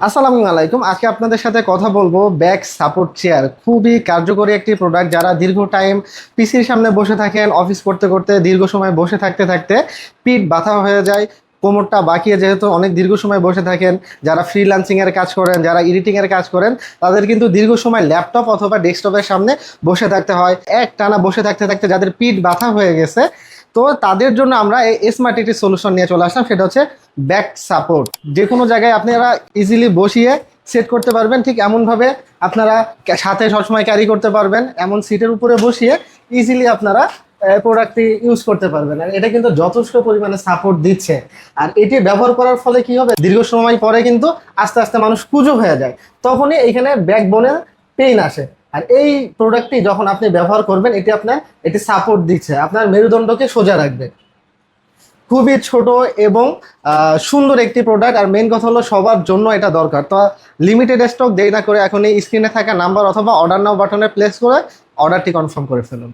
আসসালামু আলাইকুম। আজকে আপনাদের সাথে কথা বলবো ব্যাক সাপোর্ট চেয়ার। খুবই কার্যকরী একটি প্রোডাক্ট। যারা দীর্ঘ টাইম পিসির সামনে বসে থাকেন, অফিস করতে করতে দীর্ঘ সময় বসে থাকতে থাকতে পিঠ ব্যথা হয়ে যায়, কোমরটা বাঁকিয়ে যেহেতু অনেক দীর্ঘ সময় বসে থাকেন, যারা ফ্রিল্যান্সিং এর কাজ করেন, যারা এডিটিং এর কাজ করেন, তাদের কিন্তু দীর্ঘ সময় ল্যাপটপ অথবা ডেস্কটপের সামনে বসে থাকতে হয়। এক টানা বসে থাকতে থাকতে যাদের পিঠ ব্যথা হয়ে গেছে, তো তাদের জন্য আমরা এই স্মার্ট একটি সলিউশন নিয়ে চলে আসলাম। সেটা হচ্ছে ব্যাক সাপোর্ট। যে কোনো জায়গায় আপনারা ইজিলি বসিয়ে সেট করতে পারবেন, ঠিক এমনভাবে আপনারা সাথে সবসময় ক্যারি করতে পারবেন। এমন সিটের উপরে বসিয়ে ইজিলি আপনারা প্রোডাক্টটি ইউজ করতে পারবেন। আর এটা কিন্তু যথেষ্ট পরিমাণে সাপোর্ট দিচ্ছে। আর এটি ব্যবহার করার ফলে কি হবে, দীর্ঘ সময় পরে কিন্তু আস্তে আস্তে মানুষ কুঁজো হয়ে যায়, তখনই এইখানে ব্যাকবোনে পেইন আসে। আর এই প্রোডাক্টটি যখন আপনি ব্যবহার করবেন, এটি সাপোর্ট দিচ্ছে, আপনার মেরুদণ্ডকে সোজা রাখবে। খুবই ছোট এবং সুন্দর একটি প্রোডাক্ট। আর মেইন কথা হলো সবার জন্য এটা দরকার। তো লিমিটেড স্টক দেরি না করে এখন এই স্ক্রিনে থাকা নাম্বার অথবা অর্ডার নাও বাটনে প্লেস করে অর্ডারটি কনফার্ম করে ফেলুন।